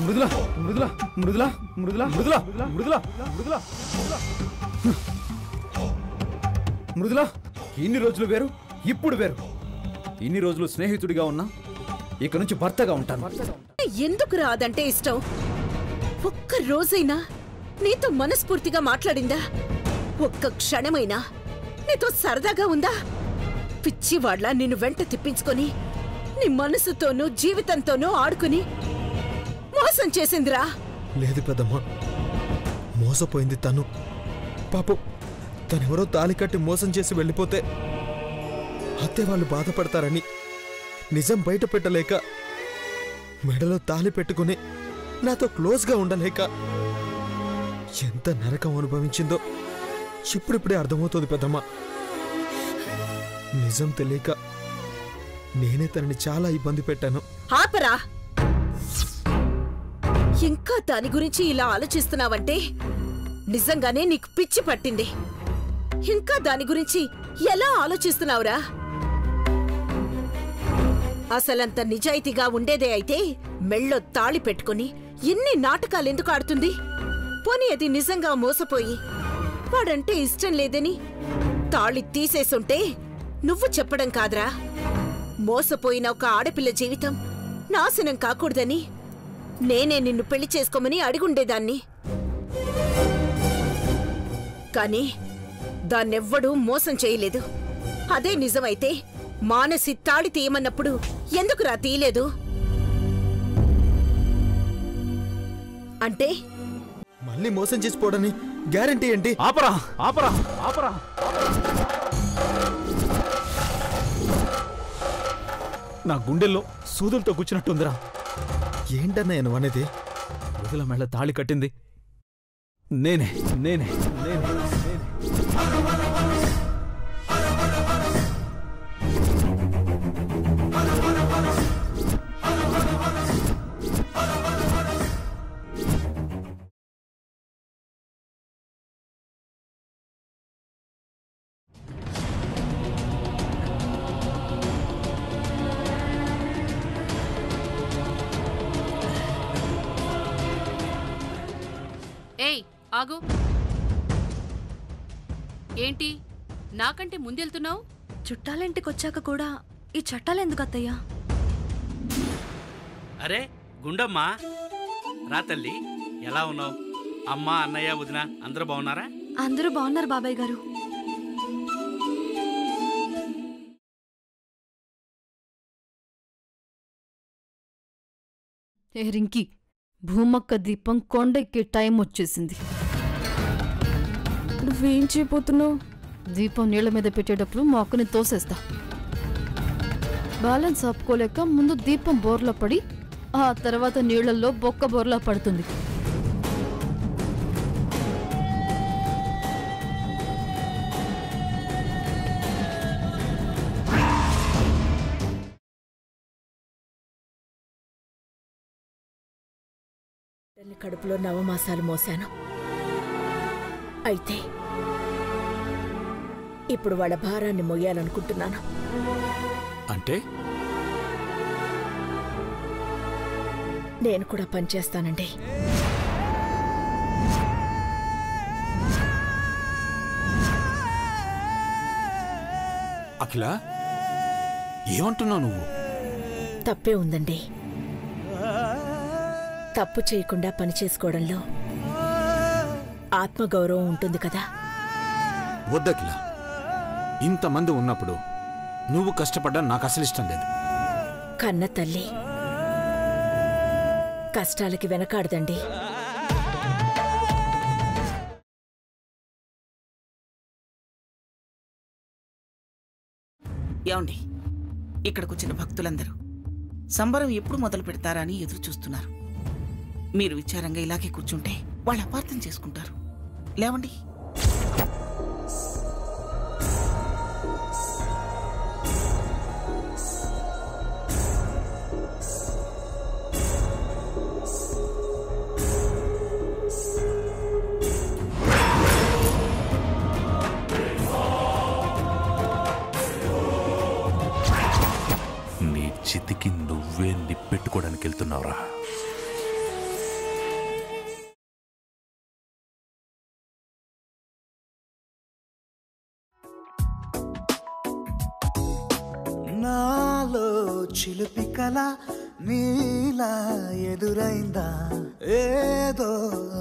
మృదుల మృదుల మృదుల మృదుల మృదుల మృదుల మృదుల మృదుల ఇన్ని రోజులు వేరు, ఇప్పుడు వేరు. ఇన్ని రోజులు స్నేహితుడిగా ఉన్నా, ఇక నుంచి భర్తగా ఉంటాను. ఎందుకు రాదంటే ఇష్టం? ఒక్క రోజైనా నీతో మనస్ఫూర్తిగా మాట్లాడిందా? ఒక్క క్షణమైనా నీతో సరదాగా ఉందా? పిచ్చివాడ్లా నిన్ను వెంట తిప్పించుకొని నీ మనసుతోనూ జీవితంతోనూ ఆడుకుని మోసం చేసిందిరా. లేదు పెద్దమ్మా, మోసపోయింది తను. పాపం తనెవరో తాళి కట్టి మోసం చేసి వెళ్ళిపోతే అత్తే వాళ్ళు బాధపడతారని నిజం బయట పెట్టలేక, మెడలో తాళి పెట్టుకుని నాతో క్లోజ్గా ఉండలేక ఎంత నరకం అనుభవించిందో ఇప్పుడిప్పుడే అర్థమవుతుంది పెద్దమ్మా. నిజం తెలియక నేనే తనని చాలా ఇబ్బంది పెట్టాను. ఆపరా! ఇంకా దాని గురించి ఇలా ఆలోచిస్తున్నావంటే నిజంగానే నీకు పిచ్చి పట్టింది. ఇంకా దాని గురించి ఎలా ఆలోచిస్తున్నావురా? అసలంత నిజాయితీగా ఉండేదే అయితే మెళ్ళో తాళి పెట్టుకుని ఎన్ని నాటకాలెందుకు ఆడుతుంది? పోనీ అది నిజంగా మోసపోయి వాడంటే ఇష్టం లేదని తాళి తీసేసుంటే నువ్వు చెప్పడం కాదురా, మోసపోయిన ఒక ఆడపిల్ల జీవితం నాశనం కాకూడదని నేనే నిన్ను పెళ్లి చేసుకోమని అడిగుండేదాన్ని. కాని దాన్నెవ్వడూ మోసం చేయలేదు. అదే నిజమైతే మానసి తాళి తీయమన్నప్పుడు ఎందుకురా తీయలేదు? అంటే మళ్ళీ మోసం చేసిపోవడని గ్యారంటీ ఏంటి? ఆపరా ఆపరా ఆపరా! నా గుండెల్లో సూదులతో కూర్చున్నట్టుందిరా. ఏంటన్నయ్య నువ్వు అనేది? మృదుల మెళ్ళ తాళి కట్టింది నేనే నేనే నేనే. ఏయ్ ఆగు! ఏంటి నాకంటే ముందెళ్తున్నావు? చుట్టాలింటికొచ్చాక కూడా ఈ చట్టాలెందుకు అత్తయ్యా? అరే గుండమ్మా, రా తల్లి, ఎలా ఉన్నావు? అమ్మ, అన్నయ్య, వదిన అందరూ బాగున్నారా? అందరూ బాగున్నారు బాబాయ్ గారు. ఏ రింకి, భూమక్క దీపం కొండెక్కే టైం వచ్చేసింది. నువ్వేం చేయబోతున్నావు? దీపం నీళ్ల మీద పెట్టేటప్పుడు మా అక్కని తోసేస్తా. బ్యాలెన్స్ ఆపుకోలేక ముందు దీపం బోర్లో పడి ఆ తర్వాత నీళ్లలో బొక్క బోర్లా పడుతుంది. కడుపులో నవమాసాలు మోశాను. అయితే ఇప్పుడు వాళ్ళ భారాన్ని మోయాలనుకుంటున్నాను. అంటే నేను కూడా పనిచేస్తానండి. అఖిల, ఏమంటున్నావు నువ్వు? తప్పే ఉందండి. తప్పు చేయకుండా పని చేసుకోవడంలో ఆత్మగౌరవం ఉంటుంది కదా. వద్దఖిల, ఇంతమంది ఉన్నప్పుడు నువ్వు కష్టపడ్డా నాకు అసలు ఇష్టం లేదు. కన్న తల్లి కష్టాలకి వెనకాడదండి. ఏమండి, ఇక్కడికొచ్చిన భక్తులందరూ సంబరం ఎప్పుడు మొదలు పెడతారా అని ఎదురు చూస్తున్నారు. మీరు విచారంగా ఇలాగే కూర్చుంటే వాళ్ళు అపార్థం చేసుకుంటారు. లేవండి. నీ చేస్తున్నావురా? నాలో చిలిపి కల నీలా ఎదురైందా? ఏదో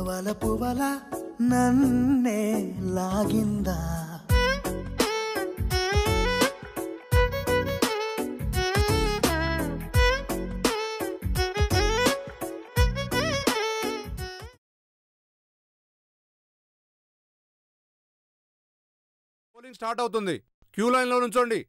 వలపు వల నన్నే లాగిందా? పోలింగ్ స్టార్ట్ అవుతుంది. క్యూ లైన్ లో నుంచోండి.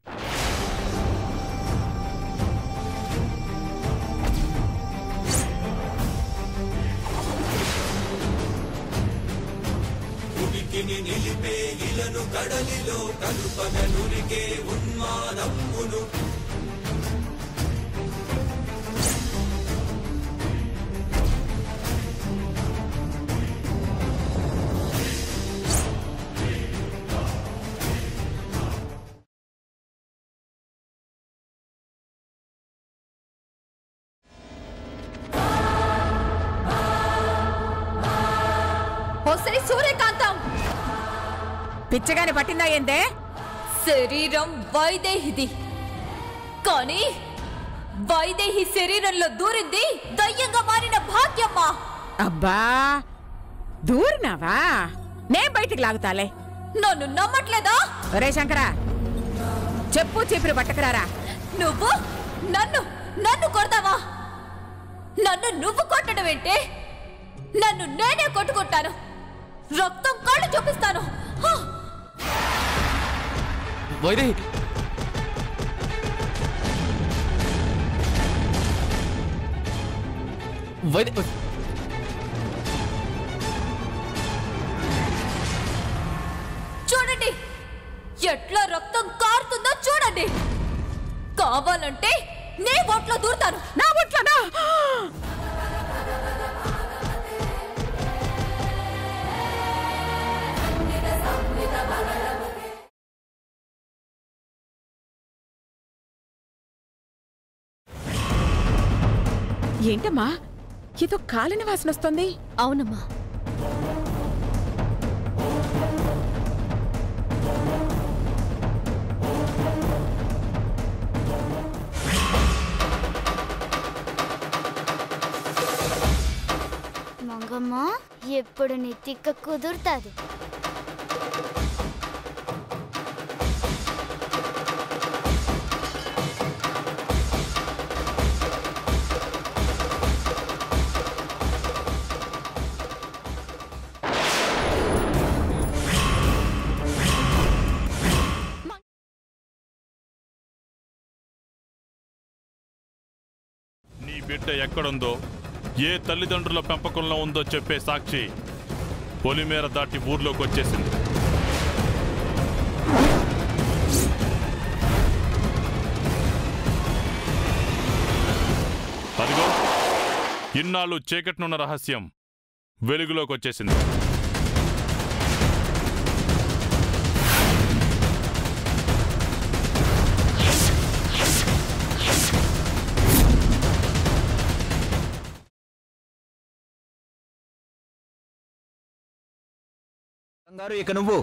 నిలిపే ఇలను కడలిలో కలుపగనురికే ఉన్మాదమ్మును సూర్యకాంతం పిచ్చగాని పట్టిందా ఏందే? శరీరం వైదేహిది, కానీ వైదేహి శరీరంలో దూరింది దయ్యంగా మారిన భాగ్యమ్మ. అబ్బా దూరినావా? నే బయటికి లాగుతాలే. నన్ను నమ్మట్లేదా? ఒరే శంకరా, చెప్పు చీపురు పట్టకరారా. నువ్వు నన్ను నన్ను కొడతావా? నన్ను నువ్వు కొట్టడం ఏంటి? నన్ను నేనే కొట్టుకుంటాను. రక్తం కళ్ళు చూపిస్తాను. వైదేహి, చూడండి ఎట్లా రక్తం కారుతుందో చూడండి. కావాలంటే నే ఒంట్లో దూరుతాను. నా ఒంట్లోనా? ఏంటమ్మా ఏదో కాలిన వాసన వస్తుంది? అవునమ్మా. మంగమ్మ ఎప్పుడు నీ తిక్క కుదురుతాది. నీ బిడ్డ ఎక్కడుందో, ఏ తల్లిదండ్రుల పెంపకంలో ఉందో చెప్పే సాక్షి పొలిమేర దాటి ఊర్లోకి వచ్చేసింది. అదిగో ఇన్నాళ్ళు చీకట్నున్న రహస్యం వెలుగులోకి వచ్చేసింది. ఇక నువ్వు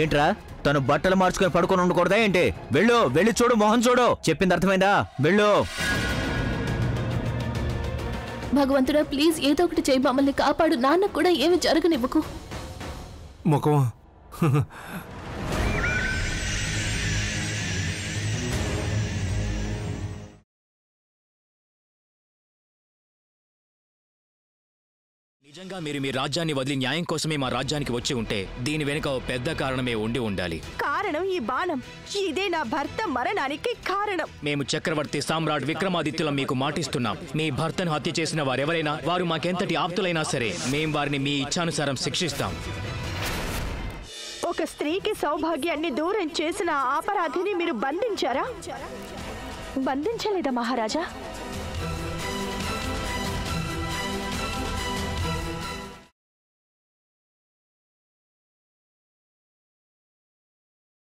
ఏంట్రా? తను బట్టలు మార్చుకొని పడుకొని ఉండకూడదా ఏంటి? వెళ్ళు, వెళ్ళి చూడు, మొహం చూడు. చెప్పింది అర్థమైందా? వెళ్ళు. భగవంతుడా ప్లీజ్ ఏదో ఒకటి చేయి, మమ్మల్ని కాపాడు. నాన్న కూడా ఏమి జరగనివ్వకు. ముఖం నిజంగా మీరు మీ రాజ్యాన్ని వదిలి న్యాయం కోసమే మా రాజ్యానికి వచ్చి ఉంటే దీని వెనుక ఓ పెద్ద కారణమే ఉండి ఉండాలి. కారణం ఈ బాణం. ఇదే నా భర్త మరణానికి కారణం. మేము చక్రవర్తి సామ్రాట్ విక్రమాదిత్యులం మీకు మాటిస్తున్నాం. మీ భర్తను హత్య చేసిన వారెవరైనా, వారు మాకెంతటి ఆప్తులైనా సరే, మేం వారిని మీ ఇచ్ఛానుసారం శిక్షిస్తాం. ఒక స్త్రీకి సౌభాగ్యాన్ని దూరం చేసిన అపరాధిని మీరు బంధించారా? బంధించలేదా మహారాజా?